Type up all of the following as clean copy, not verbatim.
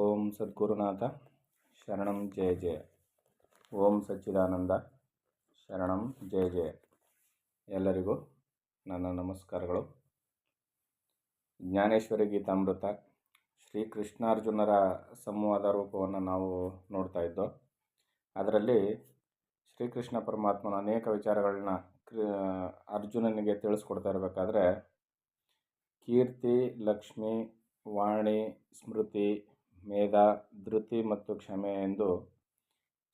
ಓಂ ಸದ್ಗುರುನಾಥ ಶರಣಂ ಜಯ ಜಯ. ಓಂ ಸಚ್ಚಿದಾನಂದ ಶರಣಂ ಜಯ ಜಯ. ಎಲ್ಲರಿಗೂ ನನ್ನ ನಮಸ್ಕಾರಗಳು. ಜ್ಞಾನೇಶ್ವರಿ ಗೀತಾಮೃತ ಶ್ರೀಕೃಷ್ಣಾರ್ಜುನರ ಸಂವಾದ ರೂಪವನ್ನು ನಾವು ನೋಡ್ತಾ ಇದ್ದೋ. ಅದರಲ್ಲಿ ಶ್ರೀಕೃಷ್ಣ ಪರಮಾತ್ಮನ ಅನೇಕ ವಿಚಾರಗಳನ್ನ ಅರ್ಜುನನಿಗೆ ತಿಳಿಸ್ಕೊಡ್ತಾ ಇರಬೇಕಾದ್ರೆ ಕೀರ್ತಿ, ಲಕ್ಷ್ಮಿ, ವಾಣಿ, ಸ್ಮೃತಿ, ಮೇಧ, ಧೃತಿ ಮತ್ತು ಕ್ಷಮೆ ಎಂದು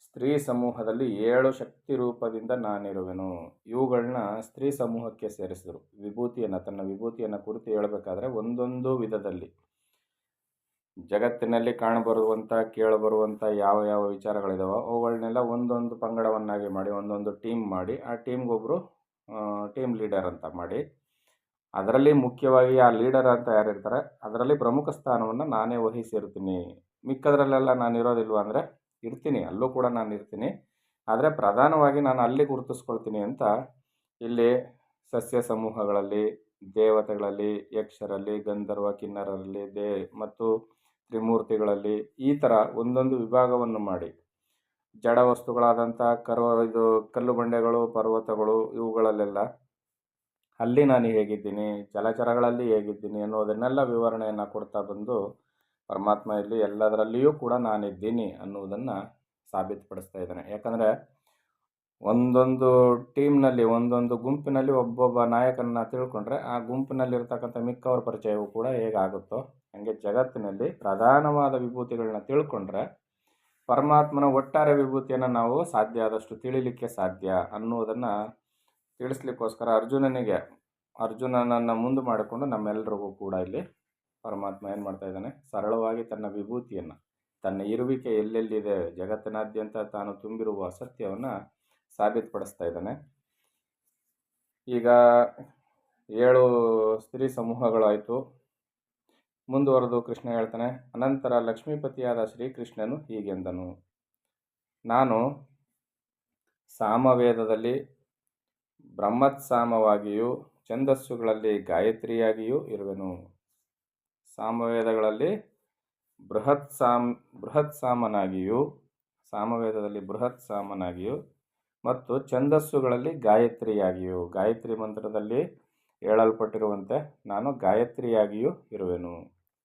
ಸ್ತ್ರೀ ಸಮೂಹದಲ್ಲಿ 7 ಶಕ್ತಿ ರೂಪದಿಂದ ನಾನಿರುವೆನು, ಇವುಗಳನ್ನ ಸ್ತ್ರೀ ಸಮೂಹಕ್ಕೆ ಸೇರಿಸಿದರು. ತನ್ನ ವಿಭೂತಿಯನ್ನು ಕುರಿತು ಹೇಳಬೇಕಾದ್ರೆ ಒಂದೊಂದು ವಿಧದಲ್ಲಿ ಜಗತ್ತಿನಲ್ಲಿ ಕಾಣಬರುವಂಥ ಕೇಳಬರುವಂಥ ಯಾವ ಯಾವ ವಿಚಾರಗಳಿದಾವೋ ಅವುಗಳನ್ನೆಲ್ಲ ಒಂದೊಂದು ಪಂಗಡವನ್ನಾಗಿ ಮಾಡಿ ಒಂದೊಂದು ಟೀಮ್ ಮಾಡಿ ಆ ಟೀಮ್ಗೊಬ್ಬರು ಟೀಮ್ ಲೀಡರ್ ಅಂತ ಮಾಡಿ, ಅದರಲ್ಲಿ ಮುಖ್ಯವಾಗಿ ಆ ಲೀಡರ್ ಅಂತ ಯಾರಿರ್ತಾರೆ ಅದರಲ್ಲಿ ಪ್ರಮುಖ ಸ್ಥಾನವನ್ನು ನಾನೇ ವಹಿಸಿರ್ತೀನಿ. ಮಿಕ್ಕದ್ರಲ್ಲೆಲ್ಲ ನಾನು ಇರೋದಿಲ್ವ ಅಂದರೆ ಇರ್ತೀನಿ, ಅಲ್ಲೂ ಕೂಡ ನಾನು ಇರ್ತೀನಿ, ಆದರೆ ಪ್ರಧಾನವಾಗಿ ನಾನು ಅಲ್ಲಿ ಗುರುತಿಸ್ಕೊಳ್ತೀನಿ ಅಂತ ಇಲ್ಲಿ ಸಸ್ಯ ಸಮೂಹಗಳಲ್ಲಿ, ದೇವತೆಗಳಲ್ಲಿ, ಯಕ್ಷರಲ್ಲಿ, ಗಂಧರ್ವ, ಕಿನ್ನರರಲ್ಲಿ, ಮತ್ತು ತ್ರಿಮೂರ್ತಿಗಳಲ್ಲಿ ಈ ಥರ ಒಂದೊಂದು ವಿಭಾಗವನ್ನು ಮಾಡಿ ಜಡ ವಸ್ತುಗಳಾದಂಥ ಕಲ್ಲು ಬಂಡೆಗಳು, ಪರ್ವತಗಳು ಇವುಗಳಲ್ಲೆಲ್ಲ ಅಲ್ಲಿ ನಾನು ಹೇಗಿದ್ದೀನಿ, ಜಲಚರಗಳಲ್ಲಿ ಹೇಗಿದ್ದೀನಿ ಅನ್ನೋದನ್ನೆಲ್ಲ ವಿವರಣೆಯನ್ನು ಕೊಡ್ತಾ ಬಂದು ಪರಮಾತ್ಮ ಇಲ್ಲಿ ಎಲ್ಲದರಲ್ಲಿಯೂ ಕೂಡ ನಾನಿದ್ದೀನಿ ಅನ್ನುವುದನ್ನು ಸಾಬೀತುಪಡಿಸ್ತಾ ಇದ್ದಾನೆ. ಯಾಕಂದರೆ ಒಂದೊಂದು ಟೀಮ್ನಲ್ಲಿ, ಒಂದೊಂದು ಗುಂಪಿನಲ್ಲಿ ಒಬ್ಬೊಬ್ಬ ನಾಯಕನನ್ನು ತಿಳ್ಕೊಂಡ್ರೆ ಆ ಗುಂಪಿನಲ್ಲಿರ್ತಕ್ಕಂಥ ಮಿಕ್ಕವರ ಪರಿಚಯವೂ ಕೂಡ ಹೇಗಾಗುತ್ತೋ ಹಾಗೆ ಜಗತ್ತಿನಲ್ಲಿ ಪ್ರಧಾನವಾದ ವಿಭೂತಿಗಳನ್ನ ತಿಳ್ಕೊಂಡ್ರೆ ಪರಮಾತ್ಮನ ಒಟ್ಟಾರೆ ವಿಭೂತಿಯನ್ನು ನಾವು ಸಾಧ್ಯ ಆದಷ್ಟು ತಿಳಿಲಿಕ್ಕೆ ಸಾಧ್ಯ ಅನ್ನುವುದನ್ನು ತಿಳಿಸ್ಲಿಕ್ಕೋಸ್ಕರ ಅರ್ಜುನನನ್ನು ಮುಂದೆ ಮಾಡಿಕೊಂಡು ನಮ್ಮೆಲ್ಲರಿಗೂ ಕೂಡ ಇಲ್ಲಿ ಪರಮಾತ್ಮ ಏನು ಮಾಡ್ತಾ ಇದ್ದಾನೆ, ಸರಳವಾಗಿ ತನ್ನ ವಿಭೂತಿಯನ್ನು, ತನ್ನ ಇರುವಿಕೆ ಎಲ್ಲೆಲ್ಲಿದೆ ಜಗತ್ತಿನಾದ್ಯಂತ ತಾನು ತುಂಬಿರುವ ಸತ್ಯವನ್ನು ಸಾಬೀತುಪಡಿಸ್ತಾ ಇದ್ದಾನೆ. ಈಗ 7 ಸ್ತ್ರೀ ಸಮೂಹಗಳಾಯಿತು. ಮುಂದುವರೆದು ಕೃಷ್ಣ ಹೇಳ್ತಾನೆ, ಅನಂತರ ಲಕ್ಷ್ಮೀಪತಿಯಾದ ಶ್ರೀಕೃಷ್ಣನು ಹೀಗೆಂದನು, ನಾನು ಸಾಮವೇದದಲ್ಲಿ ಬ್ರಹ್ಮತ್ಸಾಮವಾಗಿಯೂ ಛಂದಸ್ಸುಗಳಲ್ಲಿ ಗಾಯತ್ರಿಯಾಗಿಯೂ ಇರುವೆನು. ಸಾಮವೇದಗಳಲ್ಲಿ ಬೃಹತ್ ಸಾಮನಾಗಿಯೂ ಮತ್ತು ಛಂದಸ್ಸುಗಳಲ್ಲಿ ಗಾಯತ್ರಿಯಾಗಿಯೂ, ಗಾಯತ್ರಿ ಮಂತ್ರದಲ್ಲಿ ಹೇಳಲ್ಪಟ್ಟಿರುವಂತೆ ನಾನು ಗಾಯತ್ರಿಯಾಗಿಯೂ ಇರುವೆನು.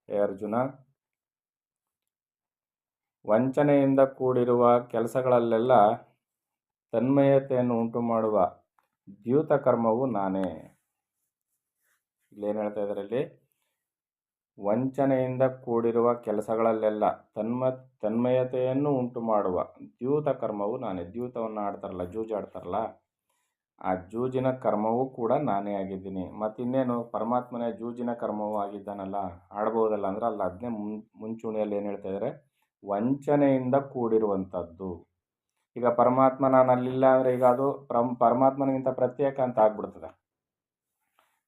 ಹೇ ಅರ್ಜುನ, ವಂಚನೆಯಿಂದ ಕೂಡಿರುವ ಕೆಲಸಗಳಲ್ಲೆಲ್ಲ ತನ್ಮಯತೆಯನ್ನು ಉಂಟು ಮಾಡುವ ದ್ಯೂತ ಕರ್ಮವು ನಾನೇ. ಇಲ್ಲೇನು ಹೇಳ್ತಾ ಇದರಲ್ಲಿ, ವಂಚನೆಯಿಂದ ಕೂಡಿರುವ ಕೆಲಸಗಳಲ್ಲೆಲ್ಲ ತನ್ಮಯತೆಯನ್ನು ಉಂಟು ಮಾಡುವ ದ್ಯೂತ ಕರ್ಮವು ನಾನೇ. ದ್ಯೂತವನ್ನು ಆಡ್ತಾರಲ್ಲ, ಜೂಜಾಡ್ತಾರಲ್ಲ, ಆ ಜೂಜಿನ ಕರ್ಮವೂ ಕೂಡ ನಾನೇ ಆಗಿದ್ದೀನಿ. ಮತ್ತಿನ್ನೇನು ಪರಮಾತ್ಮನೇ ಜೂಜಿನ ಕರ್ಮವೂ ಆಗಿದ್ದಾನಲ್ಲ, ಆಡ್ಬೋದಲ್ಲ ಅಂದ್ರೆ ಅಲ್ಲ, ಅದನ್ನೇ ಮುಂಚೂಣಿಯಲ್ಲಿ ಏನು ಹೇಳ್ತಾ ಇದ್ದಾರೆ, ವಂಚನೆಯಿಂದ ಕೂಡಿರುವಂಥದ್ದು. ಈಗ ಪರಮಾತ್ಮ ನಾನು ಅಲ್ಲಿಲ್ಲ ಅಂದರೆ ಈಗ ಅದು ಪರಮಾತ್ಮನಿಗಿಂತ ಪ್ರತ್ಯೇಕ ಅಂತ ಆಗ್ಬಿಡ್ತದೆ.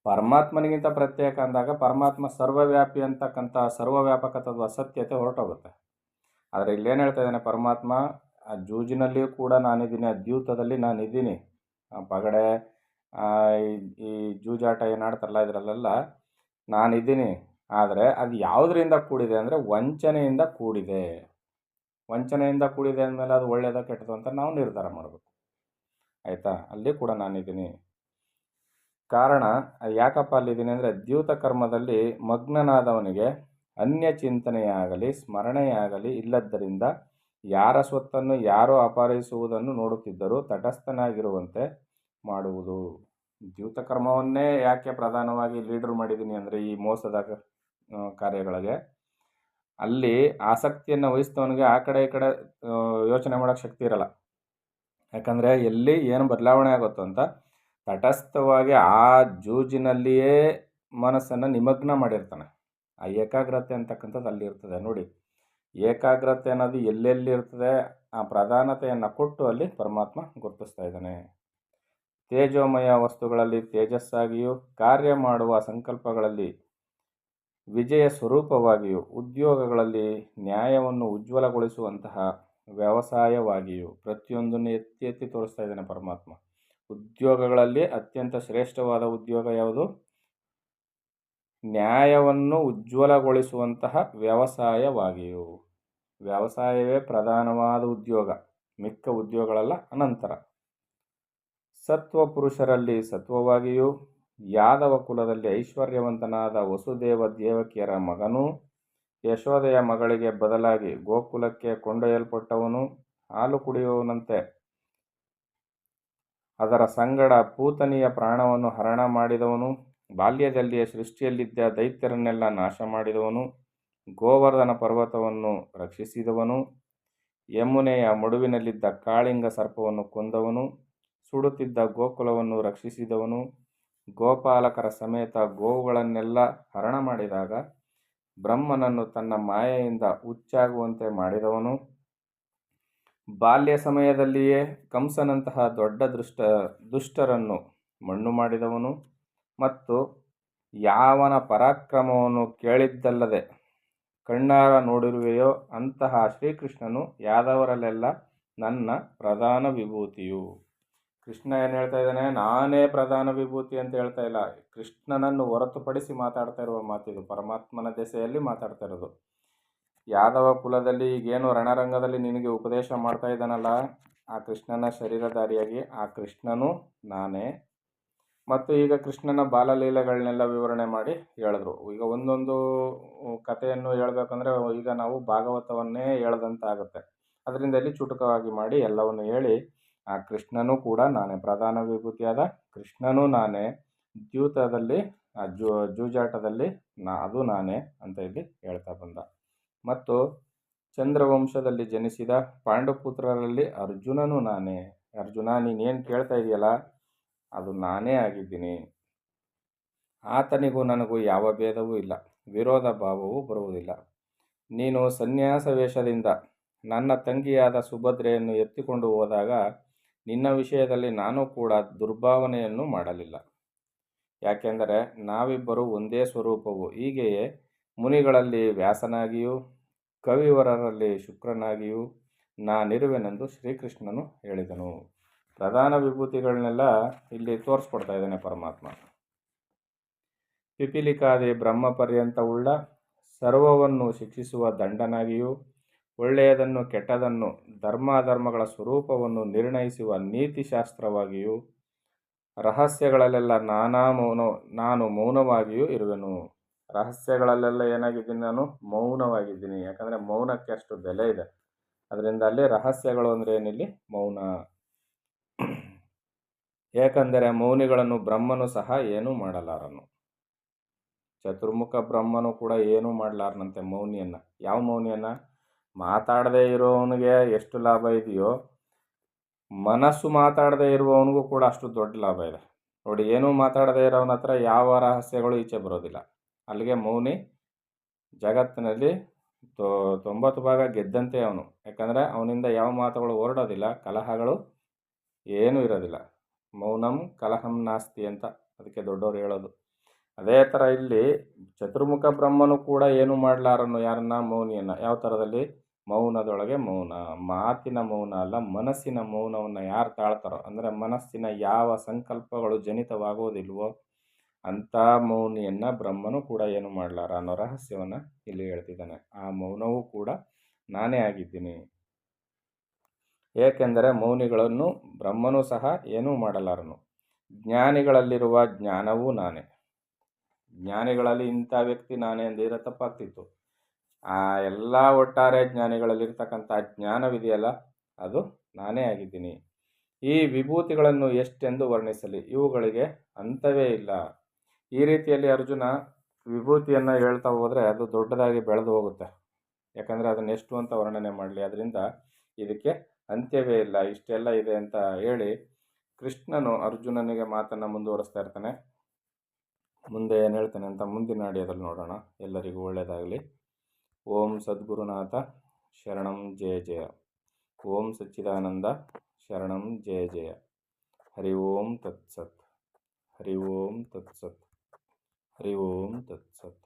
ಪರಮಾತ್ಮನಿಗಿಂತ ಪ್ರತ್ಯೇಕ ಅಂದಾಗ ಪರಮಾತ್ಮ ಸರ್ವವ್ಯಾಪಿ ಅಂತಕ್ಕಂಥ ಸರ್ವವ್ಯಾಪಕತ್ವದ ಅಸತ್ಯತೆ ಹೊರಟೋಗುತ್ತೆ. ಆದರೆ ಇಲ್ಲೇನು ಹೇಳ್ತಾ ಇದ್ದಾನೆ ಪರಮಾತ್ಮ, ಆ ಜೂಜಿನಲ್ಲಿಯೂ ಕೂಡ ನಾನಿದ್ದೀನಿ, ಆ ದ್ಯೂತದಲ್ಲಿ ನಾನಿದ್ದೀನಿ. ಪಗಡೆ ಈ ಜೂಜಾಟ ಏನಾಡ್ತಾರಲ್ಲ ಇದರಲ್ಲೆಲ್ಲ ನಾನಿದ್ದೀನಿ. ಆದರೆ ಅದು ಯಾವುದರಿಂದ ಕೂಡಿದೆ ಅಂದರೆ ವಂಚನೆಯಿಂದ ಕೂಡಿದೆ. ವಂಚನೆಯಿಂದ ಕೂಡಿದೆ ಅಂದಮೇಲೆ ಅದು ಒಳ್ಳೆಯದ ಕೆಟ್ಟದು ಅಂತ ನಾವು ನಿರ್ಧಾರ ಮಾಡಬೇಕು, ಆಯಿತಾ? ಅಲ್ಲಿ ಕೂಡ ನಾನಿದ್ದೀನಿ. ಕಾರಣ ಯಾಕಪ್ಪ ಅಲ್ಲಿದ್ದೀನಿ ಅಂದರೆ ದ್ಯೂತ ಕರ್ಮದಲ್ಲಿ ಮಗ್ನನಾದವನಿಗೆ ಅನ್ಯ ಚಿಂತನೆಯಾಗಲಿ ಸ್ಮರಣೆಯಾಗಲಿ ಇಲ್ಲದ್ದರಿಂದ ಯಾರ ಸ್ವತ್ತನ್ನು ಯಾರೋ ಅಪಹರಿಸುವುದನ್ನು ನೋಡುತ್ತಿದ್ದರೂ ತಟಸ್ಥನಾಗಿರುವಂತೆ ಮಾಡುವುದು. ದ್ಯೂತ ಕರ್ಮವನ್ನೇ ಯಾಕೆ ಪ್ರಧಾನವಾಗಿ ಲೀಡರ್ ಮಾಡಿದ್ದೀನಿ ಅಂದರೆ ಈ ಮೋಸದ ಕಾರ್ಯಗಳಿಗೆ ಅಲ್ಲಿ ಆಸಕ್ತಿಯನ್ನು ವಹಿಸಿದವನಿಗೆ ಆ ಕಡೆ ಈ ಕಡೆ ಯೋಚನೆ ಮಾಡೋಕ್ಕೆ ಶಕ್ತಿ ಇರಲ್ಲ. ಯಾಕಂದರೆ ಎಲ್ಲಿ ಏನು ಬದಲಾವಣೆ ಆಗುತ್ತೋ ಅಂತ ತಟಸ್ಥವಾಗಿ ಆ ಜೂಜಿನಲ್ಲಿಯೇ ಮನಸ್ಸನ್ನು ನಿಮಗ್ನ ಮಾಡಿರ್ತಾನೆ. ಆ ಏಕಾಗ್ರತೆ ಅಂತಕ್ಕಂಥದ್ದು ಅಲ್ಲಿ ಇರ್ತದೆ. ನೋಡಿ, ಏಕಾಗ್ರತೆ ಅನ್ನೋದು ಎಲ್ಲೆಲ್ಲಿ ಇರ್ತದೆ ಆ ಪ್ರಧಾನತೆಯನ್ನು ಕೊಟ್ಟು ಅಲ್ಲಿ ಪರಮಾತ್ಮ ಗುರುತಿಸ್ತಾ ಇದ್ದಾನೆ. ತೇಜೋಮಯ ವಸ್ತುಗಳಲ್ಲಿ ತೇಜಸ್ಸಾಗಿಯೂ ಕಾರ್ಯ ಮಾಡುವ ಸಂಕಲ್ಪಗಳಲ್ಲಿ ವಿಜಯ ಸ್ವರೂಪವಾಗಿಯೂ ಉದ್ಯೋಗಗಳಲ್ಲಿ ನ್ಯಾಯವನ್ನು ಉಜ್ವಲಗೊಳಿಸುವಂತಹ ವ್ಯವಸಾಯವಾಗಿಯೂ ಪ್ರತಿಯೊಂದನ್ನು ಎತ್ತಿ ಎತ್ತಿ ತೋರಿಸ್ತಾ ಇದ್ದಾನೆ ಪರಮಾತ್ಮ. ಉದ್ಯೋಗಗಳಲ್ಲಿ ಅತ್ಯಂತ ಶ್ರೇಷ್ಠವಾದ ಉದ್ಯೋಗ ಯಾವುದು? ನ್ಯಾಯವನ್ನು ಉಜ್ವಲಗೊಳಿಸುವಂತಹ ವ್ಯವಸಾಯವಾಗಿಯೂ. ವ್ಯವಸಾಯವೇ ಪ್ರಧಾನವಾದ ಉದ್ಯೋಗ, ಮಿಕ್ಕ ಉದ್ಯೋಗಗಳೆಲ್ಲ ಅನಂತರ. ಸತ್ವ ಪುರುಷರಲ್ಲಿ ಸತ್ವವಾಗಿಯೂ, ಯಾದವ ಕುಲದಲ್ಲಿ ಐಶ್ವರ್ಯವಂತನಾದ ವಸುದೇವ ದೇವಕಿಯರ ಮಗನೂ, ಯಶೋದೆಯ ಮಗಳಿಗೆ ಬದಲಾಗಿ ಗೋಕುಲಕ್ಕೆ ಕೊಂಡೊಯ್ಯಲ್ಪಟ್ಟವನು, ಹಾಲು ಕುಡಿಯುವವನಂತೆ ಅದರ ಸಂಗಡ ಪೂತನಿಯ ಪ್ರಾಣವನ್ನು ಹರಣ ಮಾಡಿದವನು, ಬಾಲ್ಯದಲ್ಲಿಯೇ ಸೃಷ್ಟಿಯಲ್ಲಿದ್ದ ದೈತ್ಯರನ್ನೆಲ್ಲ ನಾಶ ಮಾಡಿದವನು, ಗೋವರ್ಧನ ಪರ್ವತವನ್ನು ರಕ್ಷಿಸಿದವನು, ಯಮುನೆಯ ಮಡುವಿನಲ್ಲಿದ್ದ ಕಾಳಿಂಗ ಸರ್ಪವನ್ನು ಕೊಂದವನು, ಸುಡುತ್ತಿದ್ದ ಗೋಕುಲವನ್ನು ರಕ್ಷಿಸಿದವನು, ಗೋಪಾಲಕರ ಸಮೇತ ಗೋವುಗಳನ್ನೆಲ್ಲ ಹರಣ ಮಾಡಿದಾಗ ಬ್ರಹ್ಮನನ್ನು ತನ್ನ ಮಾಯೆಯಿಂದ ಹುಚ್ಚಾಗುವಂತೆ ಮಾಡಿದವನು, ಬಾಲ್ಯ ಸಮಯದಲ್ಲಿಯೇ ಕಂಸನಂತಹ ದೊಡ್ಡ ದುಷ್ಟರನ್ನು ಮಣ್ಣು ಮಾಡಿದವನು, ಮತ್ತು ಯಾವನ ಪರಾಕ್ರಮವನ್ನು ಕೇಳಿದ್ದಲ್ಲದೆ ಕಣ್ಣಾರ ನೋಡಿರುವೆಯೋ ಅಂತಹ ಶ್ರೀಕೃಷ್ಣನು ಯಾದವರಲ್ಲೆಲ್ಲ ನನ್ನ ಪ್ರಧಾನ ವಿಭೂತಿಯು. ಕೃಷ್ಣ ಏನು ಹೇಳ್ತಾ ಇದ್ದಾನೆ? ನಾನೇ ಪ್ರಧಾನ ವಿಭೂತಿ ಅಂತ ಹೇಳ್ತಾ ಇಲ್ಲ. ಕೃಷ್ಣನನ್ನು ಹೊರತುಪಡಿಸಿ ಮಾತಾಡ್ತಾ ಇರುವ ಮಾತಿದು, ಪರಮಾತ್ಮನ ದೆಸೆಯಲ್ಲಿ ಮಾತಾಡ್ತಾ ಇರೋದು. ಯಾದವ ಕುಲದಲ್ಲಿ ಈಗೇನು ರಣರಂಗದಲ್ಲಿ ನಿನಗೆ ಉಪದೇಶ ಮಾಡ್ತಾ ಇದ್ದಾನಲ್ಲ, ಆ ಕೃಷ್ಣನ ಶರೀರಧಾರಿಯಾಗಿ ಆ ಕೃಷ್ಣನು ನಾನೇ. ಮತ್ತು ಈಗ ಕೃಷ್ಣನ ಬಾಲಲೀಲೆಗಳನ್ನೆಲ್ಲ ವಿವರಣೆ ಮಾಡಿ ಹೇಳಿದ್ರು. ಈಗ ಒಂದೊಂದು ಕಥೆಯನ್ನು ಹೇಳ್ಬೇಕಂದ್ರೆ ಈಗ ನಾವು ಭಾಗವತವನ್ನೇ ಹೇಳ್ದಂತಾಗುತ್ತೆ. ಅದರಿಂದ ಇಲ್ಲಿ ಚುಟುಕವಾಗಿ ಮಾಡಿ ಎಲ್ಲವನ್ನು ಹೇಳಿ, ಆ ಕೃಷ್ಣನೂ ಕೂಡ ನಾನೇ, ಪ್ರಧಾನ ವಿಭೂತಿಯಾದ ಕೃಷ್ಣನೂ ನಾನೇ, ದ್ಯೂತದಲ್ಲಿ ಜೂಜಾಟದಲ್ಲಿ ಅದು ನಾನೇ ಅಂತ ಇಲ್ಲಿ ಹೇಳ್ತಾ ಬಂದ. ಮತ್ತು ಚಂದ್ರವಂಶದಲ್ಲಿ ಜನಿಸಿದ ಪಾಂಡುಪುತ್ರರಲ್ಲಿ ಅರ್ಜುನನು ನಾನೇ. ಅರ್ಜುನ, ನೀನೇನು ಕೇಳ್ತಾ ಇದೆಯಲ್ಲ, ಅದು ನಾನೇ ಆಗಿದ್ದೀನಿ. ಆತನಿಗೂ ನನಗೂ ಯಾವ ಭೇದವೂ ಇಲ್ಲ, ವಿರೋಧ ಭಾವವೂ ಬರುವುದಿಲ್ಲ. ನೀನು ಸನ್ಯಾಸ ವೇಷದಿಂದ ನನ್ನ ತಂಗಿಯಾದ ಸುಭದ್ರೆಯನ್ನು ಎತ್ತಿಕೊಂಡು ಹೋದಾಗ ನಿನ್ನ ವಿಷಯದಲ್ಲಿ ನಾನು ಕೂಡ ದುರ್ಭಾವನೆಯನ್ನು ಮಾಡಲಿಲ್ಲ. ಯಾಕೆಂದರೆ ನಾವಿಬ್ಬರೂ ಒಂದೇ ಸ್ವರೂಪವು. ಹೀಗೆಯೇ ಮುನಿಗಳಲ್ಲಿ ವ್ಯಾಸನಾಗಿಯೂ ಕವಿವರರಲ್ಲಿ ಶುಕ್ರನಾಗಿಯೂ ನಾನಿರುವೆನೆಂದು ಶ್ರೀಕೃಷ್ಣನು ಹೇಳಿದನು. ಪ್ರಧಾನ ವಿಭೂತಿಗಳನ್ನೆಲ್ಲ ಇಲ್ಲಿ ತೋರಿಸ್ಕೊಡ್ತಾ ಇದ್ದಾನೆ ಪರಮಾತ್ಮ. ಪಿಪೀಲಿಕಾದಿ ಬ್ರಹ್ಮ ಪರ್ಯಂತವುಳ್ಳ ಸರ್ವವನ್ನು ಶಿಕ್ಷಿಸುವ ದಂಡನಾಗಿಯೂ, ಒಳ್ಳೆಯದನ್ನು ಕೆಟ್ಟದನ್ನು ಧರ್ಮಾಧರ್ಮಗಳ ಸ್ವರೂಪವನ್ನು ನಿರ್ಣಯಿಸುವ ನೀತಿಶಾಸ್ತ್ರವಾಗಿಯೂ, ರಹಸ್ಯಗಳಲ್ಲೆಲ್ಲ ನಾನು ಮೌನವಾಗಿಯೂ ಇರುವೆನು. ರಹಸ್ಯಗಳಲ್ಲೆಲ್ಲ ಏನಾಗಿದ್ದೀನಿ? ನಾನು ಮೌನವಾಗಿದ್ದೀನಿ. ಯಾಕಂದರೆ ಮೌನಕ್ಕೆ ಅಷ್ಟು ಬೆಲೆ ಇದೆ. ಅದರಿಂದ ಅಲ್ಲಿ ರಹಸ್ಯಗಳು ಅಂದರೆ ಏನಿಲ್ಲಿ? ಮೌನ. ಏಕೆಂದರೆ ಮೌನಿಗಳನ್ನು ಬ್ರಹ್ಮನು ಸಹ ಏನೂ ಮಾಡಲಾರನು. ಚತುರ್ಮುಖ ಬ್ರಹ್ಮನು ಕೂಡ ಏನೂ ಮಾಡಲಾರನಂತೆ ಮೌನಿಯನ್ನು. ಯಾವ ಮೌನಿಯನ್ನು? ಮಾತಾಡದೇ ಇರೋವನಿಗೆ ಎಷ್ಟು ಲಾಭ ಇದೆಯೋ, ಮನಸ್ಸು ಮಾತಾಡದೇ ಇರುವವನಿಗೂ ಕೂಡ ಅಷ್ಟು ದೊಡ್ಡ ಲಾಭ ಇದೆ. ನೋಡಿ, ಏನೂ ಮಾತಾಡದೇ ಇರೋವನ ಹತ್ರ ಯಾವ ರಹಸ್ಯಗಳು ಈಚೆ ಬರೋದಿಲ್ಲ. ಅಲ್ಲಿಗೆ ಮೌನಿ ಜಗತ್ತಿನಲ್ಲಿ 90 ಭಾಗ ಗೆದ್ದಂತೆ ಅವನು. ಯಾಕಂದರೆ ಅವನಿಂದ ಯಾವ ಮಾತುಗಳು ಹೊರಡೋದಿಲ್ಲ, ಕಲಹಗಳು ಏನೂ ಇರೋದಿಲ್ಲ. ಮೌನಂ ಕಲಹಂ ನಾಸ್ತಿ ಅಂತ ಅದಕ್ಕೆ ದೊಡ್ಡವರು ಹೇಳೋದು. ಅದೇ ಥರ ಇಲ್ಲಿ ಚತುರ್ಮುಖ ಬ್ರಹ್ಮನು ಕೂಡ ಏನು ಮಾಡಲಾರನು. ಯಾರನ್ನ? ಮೌನಿಯನ್ನು. ಯಾವ ಥರದಲ್ಲಿ? ಮೌನದೊಳಗೆ ಮೌನ. ಮಾತಿನ ಮೌನ ಅಲ್ಲ, ಮನಸ್ಸಿನ ಮೌನವನ್ನು ಯಾರು ತಾಳ್ತಾರೋ, ಅಂದರೆ ಮನಸ್ಸಿನ ಯಾವ ಸಂಕಲ್ಪಗಳು ಜನಿತವಾಗುವುದಿಲ್ವೋ ಅಂಥ ಮೌನಿಯನ್ನು ಬ್ರಹ್ಮನು ಕೂಡ ಏನು ಮಾಡಲಾರ ಅನ್ನೋ ರಹಸ್ಯವನ್ನು ಇಲ್ಲಿ ಹೇಳ್ತಿದ್ದಾನೆ. ಆ ಮೌನವೂ ಕೂಡ ನಾನೇ ಆಗಿದ್ದೀನಿ. ಏಕೆಂದರೆ ಮೌನಿಗಳನ್ನು ಬ್ರಹ್ಮನೂ ಸಹ ಏನೂ ಮಾಡಲಾರನು. ಜ್ಞಾನಿಗಳಲ್ಲಿರುವ ಜ್ಞಾನವೂ ನಾನೇ. ಜ್ಞಾನಿಗಳಲ್ಲಿ ಇಂಥ ವ್ಯಕ್ತಿ ನಾನೇ ಅಂದಿದ್ರೆ ತಪ್ಪಾಗ್ತಿತ್ತು. ಆ ಎಲ್ಲ ಒಟ್ಟಾರೆ ಜ್ಞಾನಿಗಳಲ್ಲಿರ್ತಕ್ಕಂಥ ಜ್ಞಾನವಿದೆಯಲ್ಲ, ಅದು ನಾನೇ ಆಗಿದ್ದೀನಿ. ಈ ವಿಭೂತಿಗಳನ್ನು ಎಷ್ಟೆಂದು ವರ್ಣಿಸಲಿ, ಇವುಗಳಿಗೆ ಅಂತವೇ ಇಲ್ಲ. ಈ ರೀತಿಯಲ್ಲಿ ಅರ್ಜುನ ವಿಭೂತಿಯನ್ನು ಹೇಳ್ತಾ ಹೋದರೆ ಅದು ದೊಡ್ಡದಾಗಿ ಬೆಳೆದು ಹೋಗುತ್ತೆ. ಯಾಕಂದರೆ ಅದನ್ನು ಎಷ್ಟು ಅಂತ ವರ್ಣನೆ ಮಾಡಲಿ, ಅದರಿಂದ ಇದಕ್ಕೆ ಅಂತ್ಯವೇ ಇಲ್ಲ, ಇಷ್ಟೆಲ್ಲ ಇದೆ ಅಂತ ಹೇಳಿ ಕೃಷ್ಣನು ಅರ್ಜುನನಿಗೆ ಮಾತನ್ನು ಮುಂದುವರಿಸ್ತಾ ಇರ್ತಾನೆ. ಮುಂದೆ ಏನು ಹೇಳ್ತಾನೆ ಅಂತ ಮುಂದಿನ ಆಡಿಯೋದಲ್ಲಿ ನೋಡೋಣ. ಎಲ್ಲರಿಗೂ ಒಳ್ಳೆಯದಾಗಲಿ. ಓಂ ಸದ್ಗುರುನಾಥ ಶರಣಂ ಜಯ ಜಯ. ಓಂ ಸಚ್ಚಿದಾನಂದ ಶರಣಂ ಜಯ ಜಯ. ಹರಿ ಓಂ ತತ್ಸತ್. ಹರಿ ಓಂ ತತ್ಸತ್. ಹರಿ ಓಂ ತತ್ಸತ್.